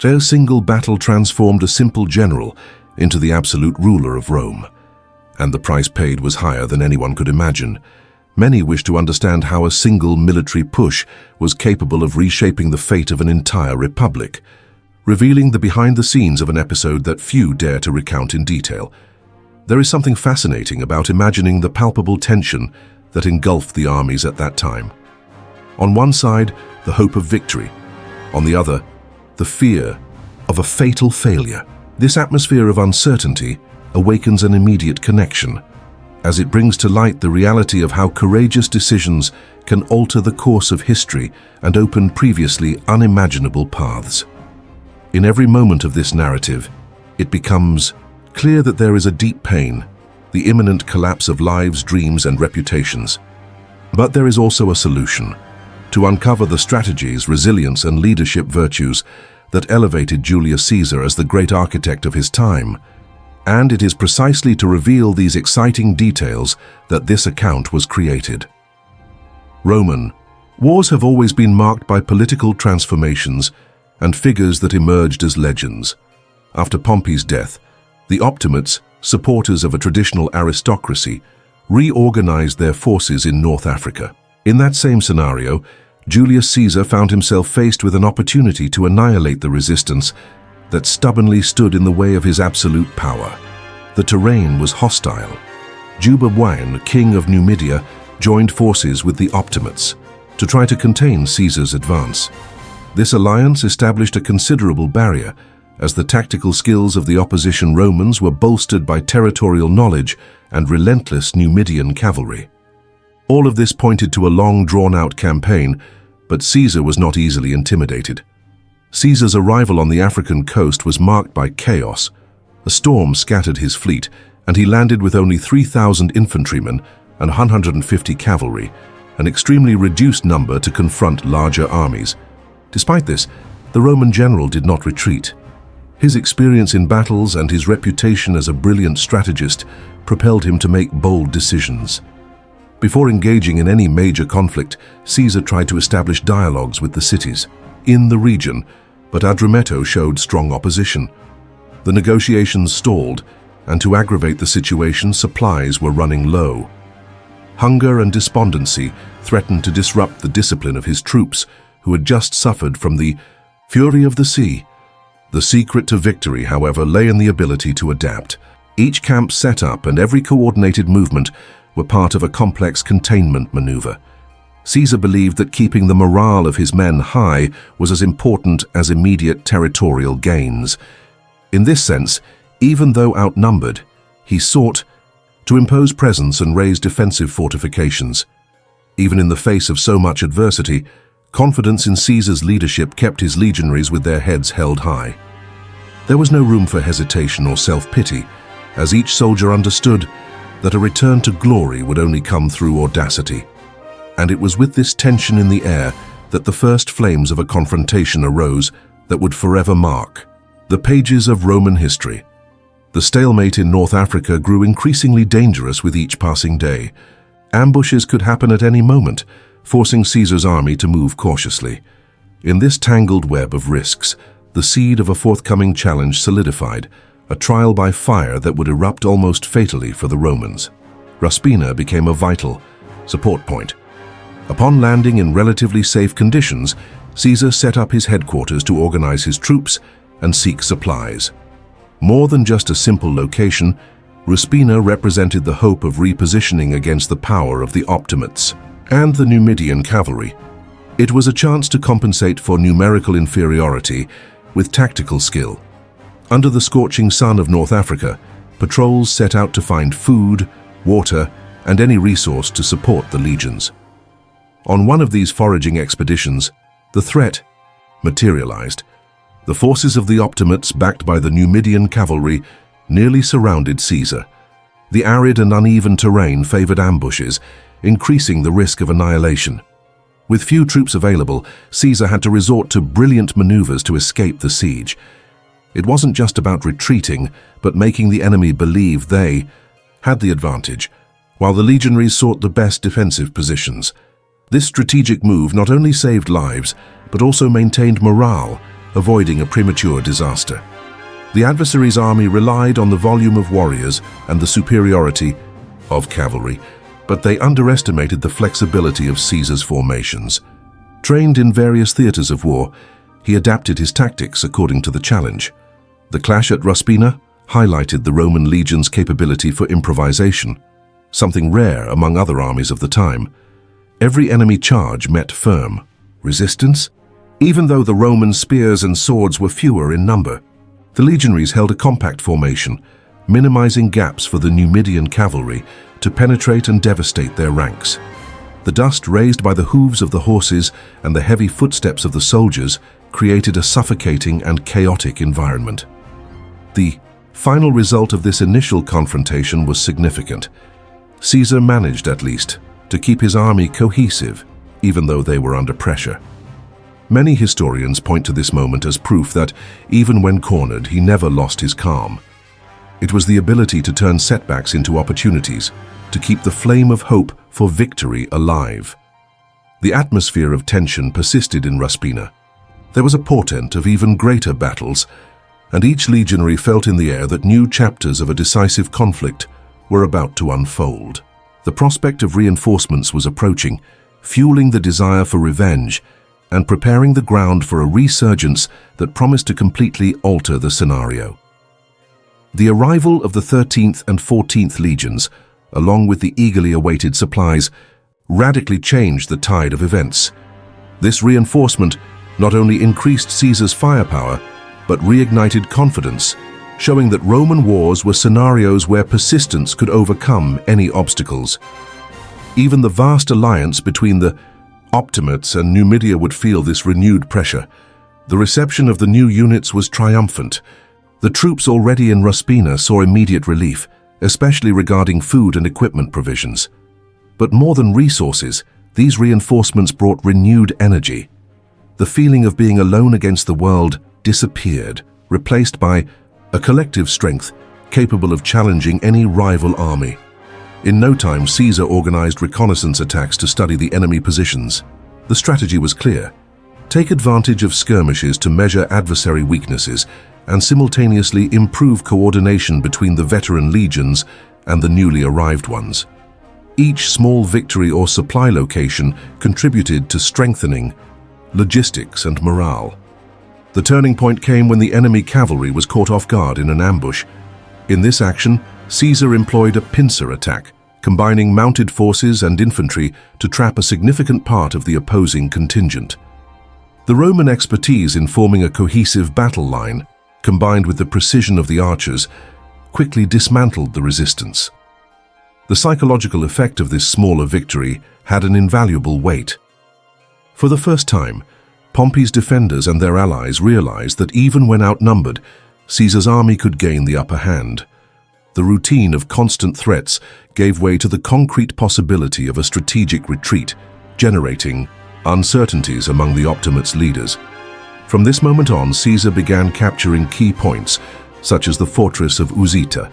Their single battle transformed a simple general into the absolute ruler of Rome, and the price paid was higher than anyone could imagine. Many wished to understand how a single military push was capable of reshaping the fate of an entire republic, revealing the behind-the-scenes of an episode that few dare to recount in detail. There is something fascinating about imagining the palpable tension that engulfed the armies at that time. On one side, the hope of victory. On the other, the fear of a fatal failure. This atmosphere of uncertainty awakens an immediate connection, as it brings to light the reality of how courageous decisions can alter the course of history and open previously unimaginable paths. In every moment of this narrative, it becomes clear that there is a deep pain, the imminent collapse of lives, dreams, and reputations. But there is also a solution: to uncover the strategies, resilience, and leadership virtues that elevated Julius Caesar as the great architect of his time. And it is precisely to reveal these exciting details that this account was created. Roman wars have always been marked by political transformations and figures that emerged as legends. After Pompey's death, the Optimates, supporters of a traditional aristocracy, reorganized their forces in North Africa. In that same scenario, Julius Caesar found himself faced with an opportunity to annihilate the resistance that stubbornly stood in the way of his absolute power. The terrain was hostile. Juba, king of Numidia, joined forces with the Optimates to try to contain Caesar's advance. This alliance established a considerable barrier, as the tactical skills of the opposition Romans were bolstered by territorial knowledge and relentless Numidian cavalry. All of this pointed to a long, drawn-out campaign, but Caesar was not easily intimidated. Caesar's arrival on the African coast was marked by chaos. A storm scattered his fleet, and he landed with only 3,000 infantrymen and 150 cavalry, an extremely reduced number to confront larger armies. Despite this, the Roman general did not retreat. His experience in battles and his reputation as a brilliant strategist propelled him to make bold decisions. Before engaging in any major conflict, Caesar tried to establish dialogues with the cities in the region, but Adrumeto showed strong opposition. The negotiations stalled, and to aggravate the situation, supplies were running low. Hunger and despondency threatened to disrupt the discipline of his troops, who had just suffered from the fury of the sea. The secret to victory, however, lay in the ability to adapt. Each camp setup and every coordinated movement were part of a complex containment maneuver. Caesar believed that keeping the morale of his men high was as important as immediate territorial gains. In this sense, even though outnumbered, he sought to impose presence and raise defensive fortifications. Even in the face of so much adversity, confidence in Caesar's leadership kept his legionaries with their heads held high. There was no room for hesitation or self-pity, as each soldier understood that a return to glory would only come through audacity. And it was with this tension in the air that the first flames of a confrontation arose that would forever mark the pages of Roman history. The stalemate in North Africa grew increasingly dangerous with each passing day. Ambushes could happen at any moment, forcing Caesar's army to move cautiously. In this tangled web of risks, the seed of a forthcoming challenge solidified, a trial by fire that would erupt almost fatally for the Romans. Ruspina became a vital support point. Upon landing in relatively safe conditions, Caesar set up his headquarters to organize his troops and seek supplies. More than just a simple location, Ruspina represented the hope of repositioning against the power of the Optimates and the Numidian cavalry. It was a chance to compensate for numerical inferiority with tactical skill. Under the scorching sun of North Africa, patrols set out to find food, water, and any resource to support the legions. On one of these foraging expeditions, the threat materialized. The forces of the Optimates, backed by the Numidian cavalry, nearly surrounded Caesar. The arid and uneven terrain favored ambushes, increasing the risk of annihilation. With few troops available, Caesar had to resort to brilliant maneuvers to escape the siege. It wasn't just about retreating, but making the enemy believe they had the advantage, while the legionaries sought the best defensive positions. This strategic move not only saved lives, but also maintained morale, avoiding a premature disaster. The adversary's army relied on the volume of warriors and the superiority of cavalry, but they underestimated the flexibility of Caesar's formations. Trained in various theaters of war, he adapted his tactics according to the challenge. The clash at Ruspina highlighted the Roman legion's capability for improvisation, something rare among other armies of the time. Every enemy charge met firm resistance, even though the Roman spears and swords were fewer in number. The legionaries held a compact formation, minimizing gaps for the Numidian cavalry to penetrate and devastate their ranks. The dust raised by the hooves of the horses and the heavy footsteps of the soldiers created a suffocating and chaotic environment. The final result of this initial confrontation was significant. Caesar managed, at least, to keep his army cohesive, even though they were under pressure. Many historians point to this moment as proof that, even when cornered, he never lost his calm. It was the ability to turn setbacks into opportunities, to keep the flame of hope for victory alive. The atmosphere of tension persisted in Ruspina. There was a portent of even greater battles, and each legionary felt in the air that new chapters of a decisive conflict were about to unfold. The prospect of reinforcements was approaching, fueling the desire for revenge and preparing the ground for a resurgence that promised to completely alter the scenario. The arrival of the 13th and 14th legions, along with the eagerly awaited supplies, radically changed the tide of events. This reinforcement not only increased Caesar's firepower, but reignited confidence, showing that Roman wars were scenarios where persistence could overcome any obstacles. Even the vast alliance between the Optimates and Numidia would feel this renewed pressure. The reception of the new units was triumphant. The troops already in Ruspina saw immediate relief, especially regarding food and equipment provisions. But more than resources, these reinforcements brought renewed energy. The feeling of being alone against the world disappeared, replaced by a collective strength capable of challenging any rival army. In no time, Caesar organized reconnaissance attacks to study the enemy positions. The strategy was clear: take advantage of skirmishes to measure adversary weaknesses and simultaneously improve coordination between the veteran legions and the newly arrived ones. Each small victory or supply location contributed to strengthening logistics and morale. The turning point came when the enemy cavalry was caught off guard in an ambush. In this action, Caesar employed a pincer attack, combining mounted forces and infantry to trap a significant part of the opposing contingent. The Roman expertise in forming a cohesive battle line, combined with the precision of the archers, quickly dismantled the resistance. The psychological effect of this smaller victory had an invaluable weight. For the first time, Pompey's defenders and their allies realized that even when outnumbered, Caesar's army could gain the upper hand. The routine of constant threats gave way to the concrete possibility of a strategic retreat, generating uncertainties among the Optimates' leaders. From this moment on, Caesar began capturing key points, such as the fortress of Uzita.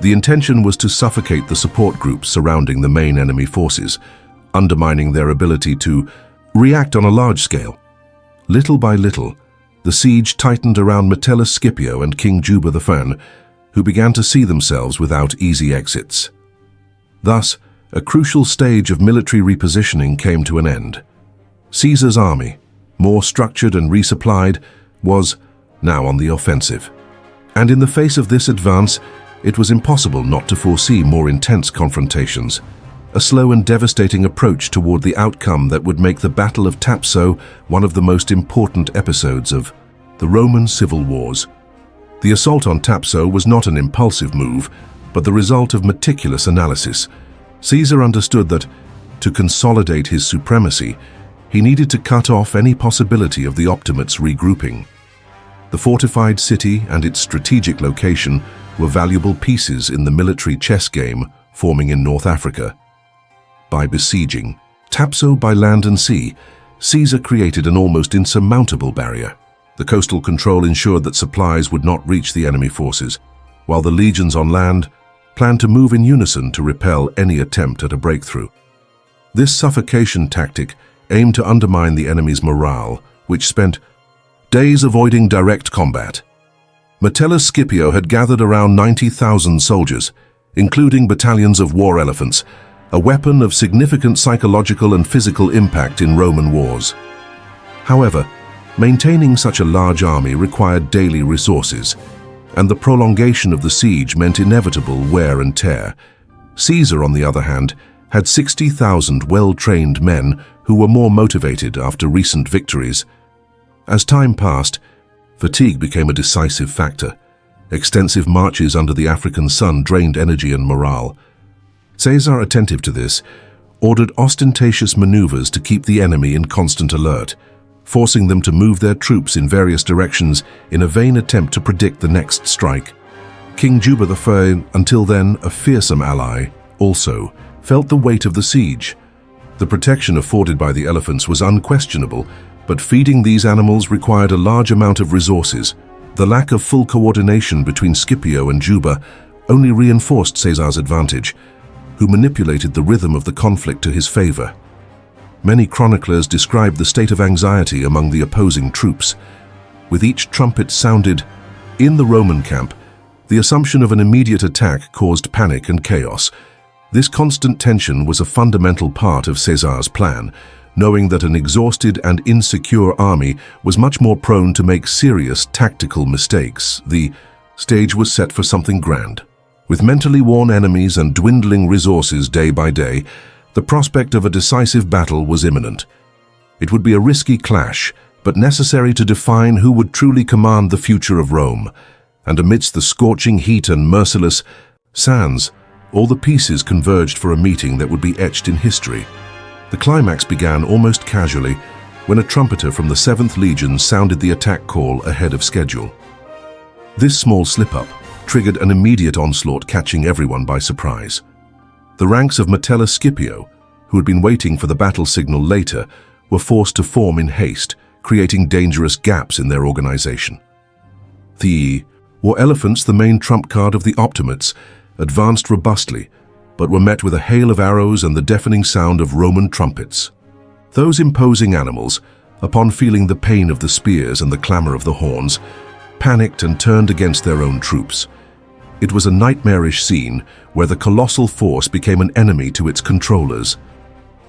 The intention was to suffocate the support groups surrounding the main enemy forces, undermining their ability to react on a large scale. Little by little, the siege tightened around Metellus Scipio and King Juba the Fan, who began to see themselves without easy exits. Thus, a crucial stage of military repositioning came to an end. Caesar's army, more structured and resupplied, was now on the offensive. And in the face of this advance, it was impossible not to foresee more intense confrontations, a slow and devastating approach toward the outcome that would make the Battle of Tapso one of the most important episodes of the Roman civil wars. The assault on Tapso was not an impulsive move, but the result of meticulous analysis. Caesar understood that, to consolidate his supremacy, he needed to cut off any possibility of the Optimates regrouping. The fortified city and its strategic location were valuable pieces in the military chess game forming in North Africa. By besieging Tapso by land and sea, Caesar created an almost insurmountable barrier. The coastal control ensured that supplies would not reach the enemy forces, while the legions on land planned to move in unison to repel any attempt at a breakthrough. This suffocation tactic aimed to undermine the enemy's morale, which spent Days avoiding direct combat. Metellus Scipio had gathered around 90,000 soldiers, including battalions of war elephants, a weapon of significant psychological and physical impact in Roman wars. However, maintaining such a large army required daily resources, and the prolongation of the siege meant inevitable wear and tear. Caesar, on the other hand, had 60,000 well-trained men who were more motivated after recent victories. As time passed, fatigue became a decisive factor. Extensive marches under the African sun drained energy and morale. Caesar, attentive to this, ordered ostentatious maneuvers to keep the enemy in constant alert, forcing them to move their troops in various directions in a vain attempt to predict the next strike. King Juba I, until then a fearsome ally, also felt the weight of the siege. The protection afforded by the elephants was unquestionable, but feeding these animals required a large amount of resources. The lack of full coordination between Scipio and Juba only reinforced Caesar's advantage, who manipulated the rhythm of the conflict to his favor. Many chroniclers describe the state of anxiety among the opposing troops. With each trumpet sounded in the Roman camp, the assumption of an immediate attack caused panic and chaos. This constant tension was a fundamental part of Caesar's plan, knowing that an exhausted and insecure army was much more prone to make serious tactical mistakes. The stage was set for something grand. With mentally worn enemies and dwindling resources day by day, the prospect of a decisive battle was imminent. It would be a risky clash, but necessary to define who would truly command the future of Rome. And amidst the scorching heat and merciless sands, all the pieces converged for a meeting that would be etched in history. The climax began almost casually when a trumpeter from the 7th Legion sounded the attack call ahead of schedule. This small slip-up triggered an immediate onslaught, catching everyone by surprise. The ranks of Metellus Scipio, who had been waiting for the battle signal later, were forced to form in haste, creating dangerous gaps in their organization. The war elephants, the main trump card of the Optimates, advanced robustly, but were met with a hail of arrows and the deafening sound of Roman trumpets. Those imposing animals, upon feeling the pain of the spears and the clamor of the horns, panicked and turned against their own troops. It was a nightmarish scene where the colossal force became an enemy to its controllers.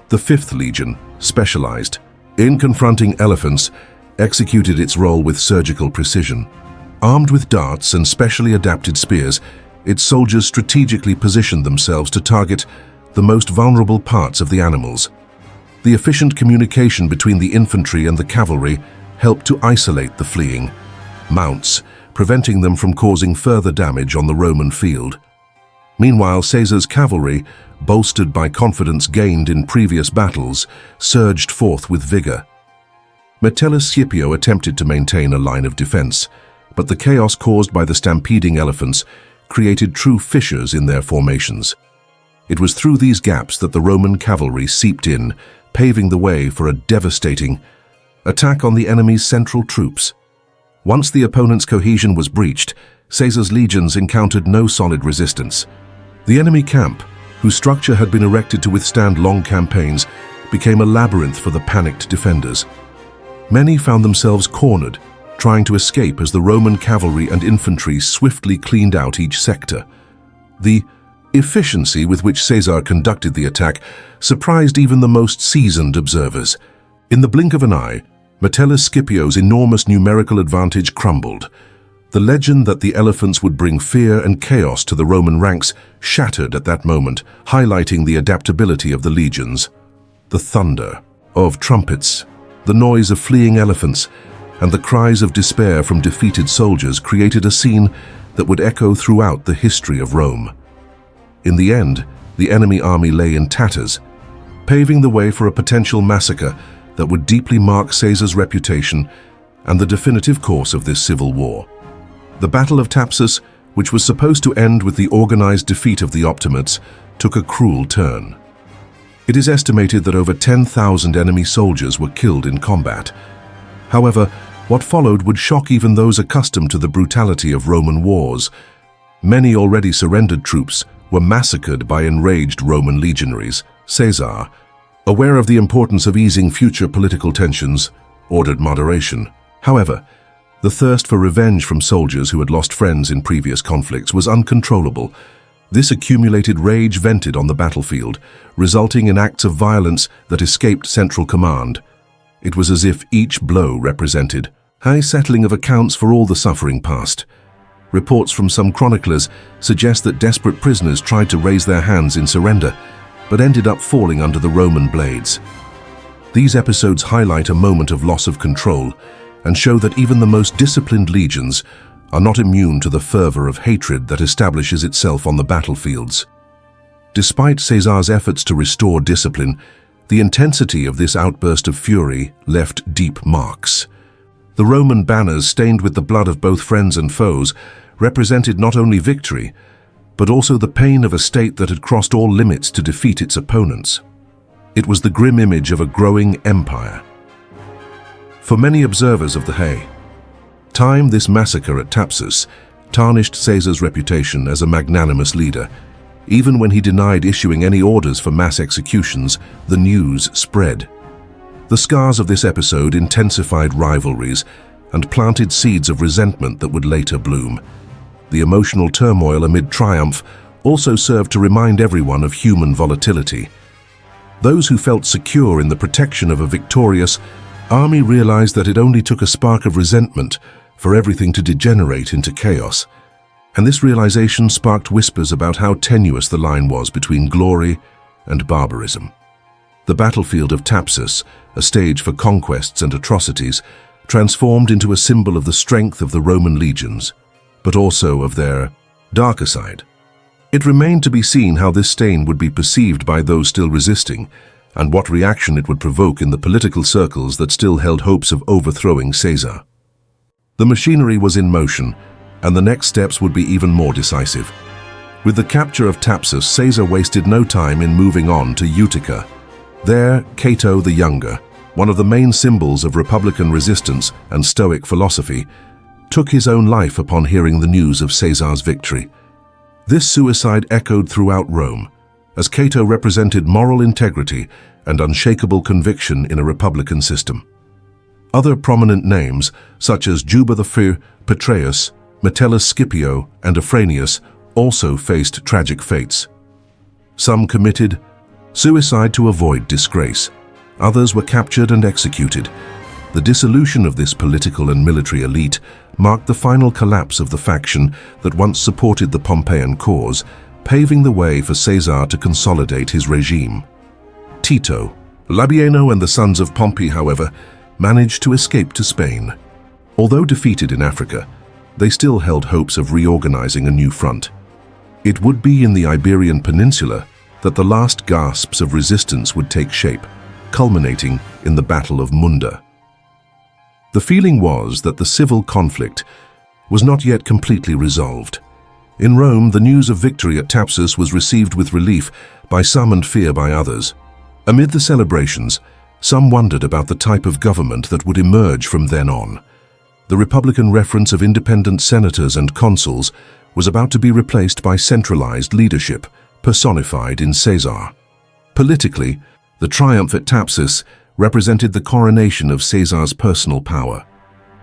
The 5th Legion, specialized in confronting elephants, executed its role with surgical precision. Armed with darts and specially adapted spears, its soldiers strategically positioned themselves to target the most vulnerable parts of the animals. The efficient communication between the infantry and the cavalry helped to isolate the fleeing mounts, preventing them from causing further damage on the Roman field. Meanwhile, Caesar's cavalry, bolstered by confidence gained in previous battles, surged forth with vigor. Metellus Scipio attempted to maintain a line of defense, but the chaos caused by the stampeding elephants created true fissures in their formations. It was through these gaps that the Roman cavalry seeped in, paving the way for a devastating attack on the enemy's central troops. Once the opponent's cohesion was breached, Caesar's legions encountered no solid resistance. The enemy camp, whose structure had been erected to withstand long campaigns, became a labyrinth for the panicked defenders. Many found themselves cornered, trying to escape as the Roman cavalry and infantry swiftly cleaned out each sector. The efficiency with which Caesar conducted the attack surprised even the most seasoned observers. In the blink of an eye, Metellus Scipio's enormous numerical advantage crumbled. The legend that the elephants would bring fear and chaos to the Roman ranks shattered at that moment, highlighting the adaptability of the legions. The thunder of trumpets, the noise of fleeing elephants, and the cries of despair from defeated soldiers created a scene that would echo throughout the history of Rome. In the end, the enemy army lay in tatters, paving the way for a potential massacre that would deeply mark Caesar's reputation and the definitive course of this civil war. The Battle of Tapso, which was supposed to end with the organized defeat of the Optimates, took a cruel turn. It is estimated that over 10,000 enemy soldiers were killed in combat. However, what followed would shock even those accustomed to the brutality of Roman wars. Many already surrendered troops were massacred by enraged Roman legionaries. Caesar, aware of the importance of easing future political tensions, ordered moderation. However, the thirst for revenge from soldiers who had lost friends in previous conflicts was uncontrollable. This accumulated rage vented on the battlefield, resulting in acts of violence that escaped central command. It was as if each blow represented a settling of accounts for all the suffering past. Reports from some chroniclers suggest that desperate prisoners tried to raise their hands in surrender, but ended up falling under the Roman blades. These episodes highlight a moment of loss of control and show that even the most disciplined legions are not immune to the fervor of hatred that establishes itself on the battlefields. Despite Caesar's efforts to restore discipline, the intensity of this outburst of fury left deep marks. The Roman banners, stained with the blood of both friends and foes, represented not only victory, but also the pain of a state that had crossed all limits to defeat its opponents. It was the grim image of a growing empire. For many observers of the time, this massacre at Tapsus tarnished Caesar's reputation as a magnanimous leader. Even when he denied issuing any orders for mass executions, the news spread. The scars of this episode intensified rivalries and planted seeds of resentment that would later bloom. The emotional turmoil amid triumph also served to remind everyone of human volatility. Those who felt secure in the protection of a victorious army realized that it only took a spark of resentment for everything to degenerate into chaos. And this realization sparked whispers about how tenuous the line was between glory and barbarism. The battlefield of Tapsus, a stage for conquests and atrocities, transformed into a symbol of the strength of the Roman legions, but also of their darker side. It remained to be seen how this stain would be perceived by those still resisting, and what reaction it would provoke in the political circles that still held hopes of overthrowing Caesar. The machinery was in motion, and the next steps would be even more decisive. With the capture of Tapsus, Caesar wasted no time in moving on to Utica. There, Cato the Younger, one of the main symbols of republican resistance and Stoic philosophy, took his own life upon hearing the news of Caesar's victory. This suicide echoed throughout Rome, as Cato represented moral integrity and unshakable conviction in a republican system. Other prominent names, such as Juba the Fir, Petreius, Metellus Scipio, and Afranius, also faced tragic fates. Some committed suicide to avoid disgrace. Others were captured and executed. The dissolution of this political and military elite marked the final collapse of the faction that once supported the Pompeian cause, paving the way for Caesar to consolidate his regime. Tito, Labieno, and the sons of Pompey, however, managed to escape to Spain. Although defeated in Africa, they still held hopes of reorganizing a new front. It would be in the Iberian Peninsula that the last gasps of resistance would take shape, culminating in the Battle of Munda. The feeling was that the civil conflict was not yet completely resolved. In Rome, the news of victory at Tapsus was received with relief by some and fear by others. Amid the celebrations, some wondered about the type of government that would emerge from then on. The Republican reference of independent senators and consuls was about to be replaced by centralized leadership, personified in Caesar. Politically, the triumph at Tapsus represented the coronation of Caesar's personal power.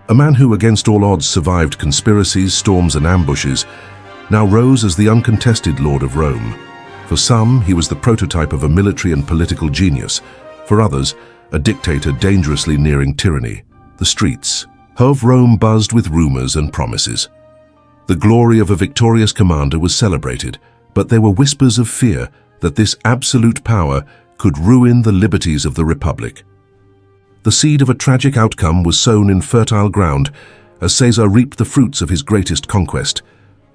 A man who, against all odds, survived conspiracies, storms, and ambushes, now rose as the uncontested Lord of Rome. For some, he was the prototype of a military and political genius. For others, a dictator dangerously nearing tyranny. The streets of Rome buzzed with rumors and promises. The glory of a victorious commander was celebrated, but there were whispers of fear that this absolute power could ruin the liberties of the Republic. The seed of a tragic outcome was sown in fertile ground as Caesar reaped the fruits of his greatest conquest.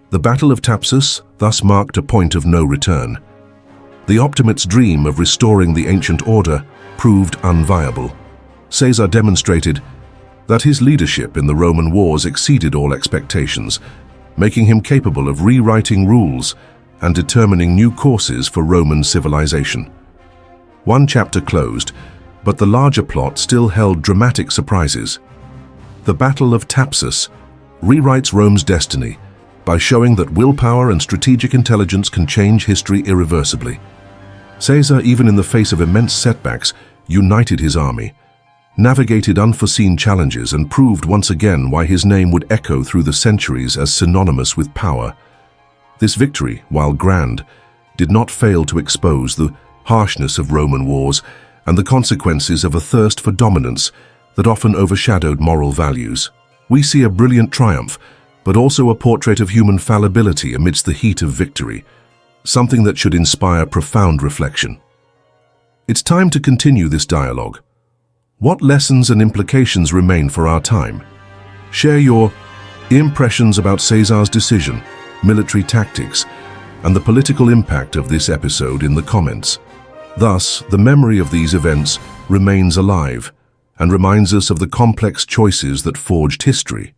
The Battle of Tapsus thus marked a point of no return. The Optimates' dream of restoring the ancient order proved unviable. Caesar demonstrated that his leadership in the Roman wars exceeded all expectations, making him capable of rewriting rules and determining new courses for Roman civilization. One chapter closed, but the larger plot still held dramatic surprises. The Battle of Tapsus rewrites Rome's destiny by showing that willpower and strategic intelligence can change history irreversibly. Caesar, even in the face of immense setbacks, united his army. navigated unforeseen challenges and proved once again why his name would echo through the centuries as synonymous with power. This victory, while grand, did not fail to expose the harshness of Roman wars and the consequences of a thirst for dominance that often overshadowed moral values. We see a brilliant triumph, but also a portrait of human fallibility amidst the heat of victory, something that should inspire profound reflection. It's time to continue this dialogue. What lessons and implications remain for our time? Share your impressions about Caesar's decision, military tactics, and the political impact of this episode in the comments. Thus, the memory of these events remains alive and reminds us of the complex choices that forged history.